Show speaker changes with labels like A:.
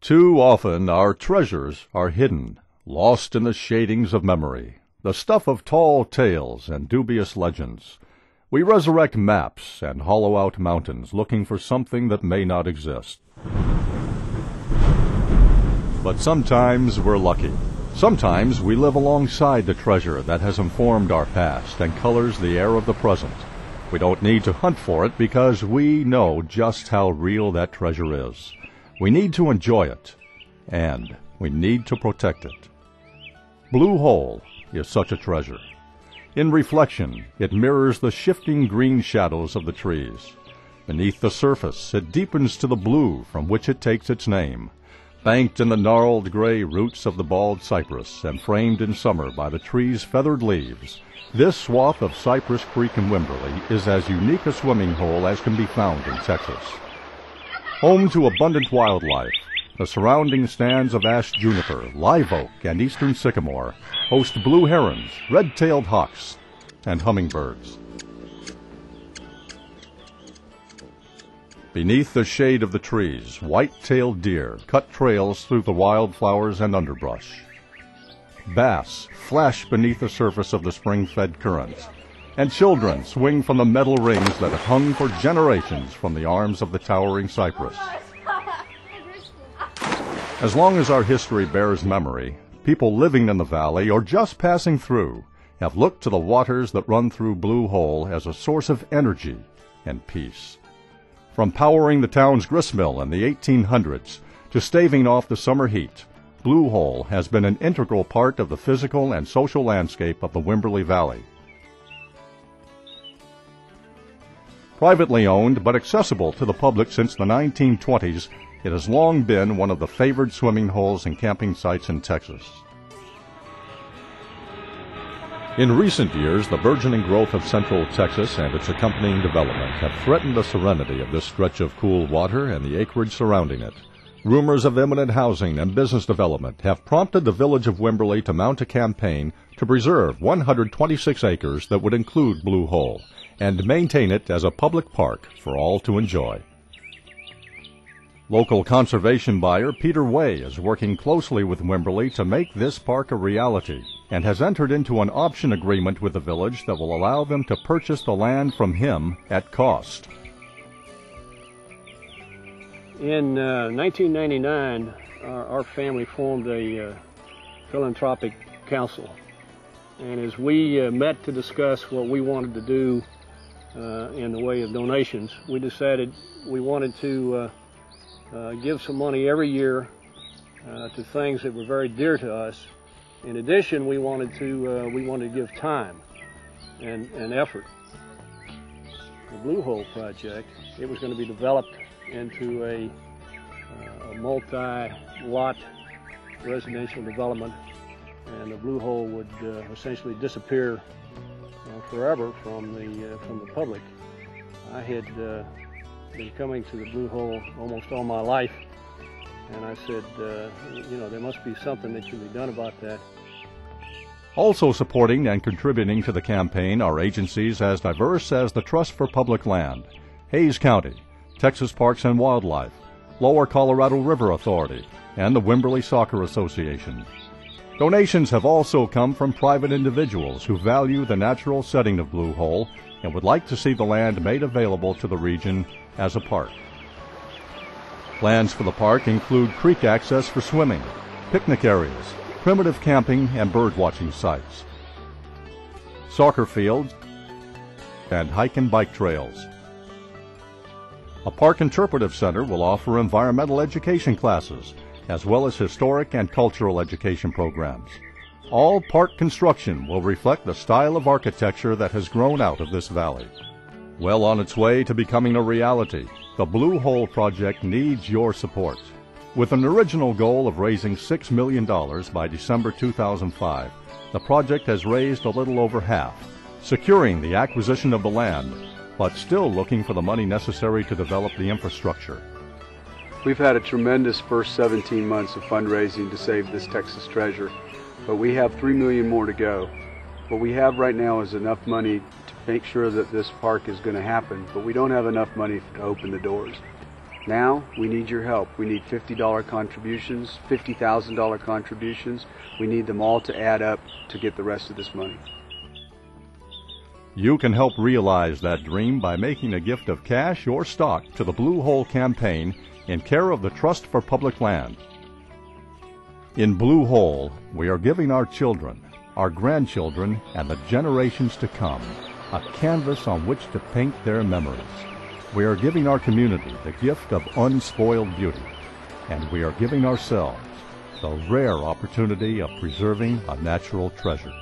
A: Too often our treasures are hidden, lost in the shadings of memory, the stuff of tall tales and dubious legends. We resurrect maps and hollow out mountains looking for something that may not exist. But sometimes we're lucky. Sometimes we live alongside the treasure that has informed our past and colors the air of the present. We don't need to hunt for it because we know just how real that treasure is. We need to enjoy it, and we need to protect it. Blue Hole is such a treasure. In reflection, it mirrors the shifting green shadows of the trees. Beneath the surface, it deepens to the blue from which it takes its name. Banked in the gnarled gray roots of the bald cypress and framed in summer by the tree's feathered leaves, this swath of Cypress Creek in Wimberley is as unique a swimming hole as can be found in Texas. Home to abundant wildlife, the surrounding stands of ash juniper, live oak, and eastern sycamore host blue herons, red-tailed hawks, and hummingbirds. Beneath the shade of the trees, white-tailed deer cut trails through the wildflowers and underbrush. Bass flash beneath the surface of the spring-fed currents, and children swing from the metal rings that have hung for generations from the arms of the towering cypress. As long as our history bears memory, people living in the valley or just passing through have looked to the waters that run through Blue Hole as a source of energy and peace. From powering the town's gristmill in the 1800s to staving off the summer heat, Blue Hole has been an integral part of the physical and social landscape of the Wimberley Valley. Privately owned but accessible to the public since the 1920s, it has long been one of the favored swimming holes and camping sites in Texas. In recent years, the burgeoning growth of Central Texas and its accompanying development have threatened the serenity of this stretch of cool water and the acreage surrounding it. Rumors of imminent housing and business development have prompted the village of Wimberley to mount a campaign to preserve 126 acres that would include Blue Hole and maintain it as a public park for all to enjoy. Local conservation buyer Peter Way is working closely with Wimberley to make this park a reality and has entered into an option agreement with the village that will allow them to purchase the land from him at cost.
B: In 1999, our family formed a philanthropic council, and as we met to discuss what we wanted to do in the way of donations, we decided we wanted to give some money every year to things that were very dear to us. In addition, we wanted to give time and effort. The Blue Hole project, it was going to be developed into a multi-lot residential development, and the Blue Hole would essentially disappear forever from the public. I had been coming to the Blue Hole almost all my life, and I said, there must be something that can be done about that.
A: Also supporting and contributing to the campaign are agencies as diverse as the Trust for Public Land, Hays County, Texas Parks and Wildlife, Lower Colorado River Authority, and the Wimberley Soccer Association. Donations have also come from private individuals who value the natural setting of Blue Hole and would like to see the land made available to the region as a park. Plans for the park include creek access for swimming, picnic areas, primitive camping and bird-watching sites, soccer fields, and hike and bike trails. A park interpretive center will offer environmental education classes, as well as historic and cultural education programs. All park construction will reflect the style of architecture that has grown out of this valley. Well on its way to becoming a reality, the Blue Hole project needs your support. With an original goal of raising $6 million by December 2005, the project has raised a little over half, securing the acquisition of the land, but still looking for the money necessary to develop the infrastructure.
C: We've had a tremendous first 17 months of fundraising to save this Texas treasure, but we have $3 million more to go. What we have right now is enough money to make sure that this park is going to happen, but we don't have enough money to open the doors. Now we need your help. We need $50 contributions, $50,000 contributions. We need them all to add up to get the rest of this money.
A: You can help realize that dream by making a gift of cash or stock to the Blue Hole campaign in care of the Trust for Public Land. In Blue Hole, we are giving our children, our grandchildren, and the generations to come a canvas on which to paint their memories. We are giving our community the gift of unspoiled beauty, and we are giving ourselves the rare opportunity of preserving a natural treasure.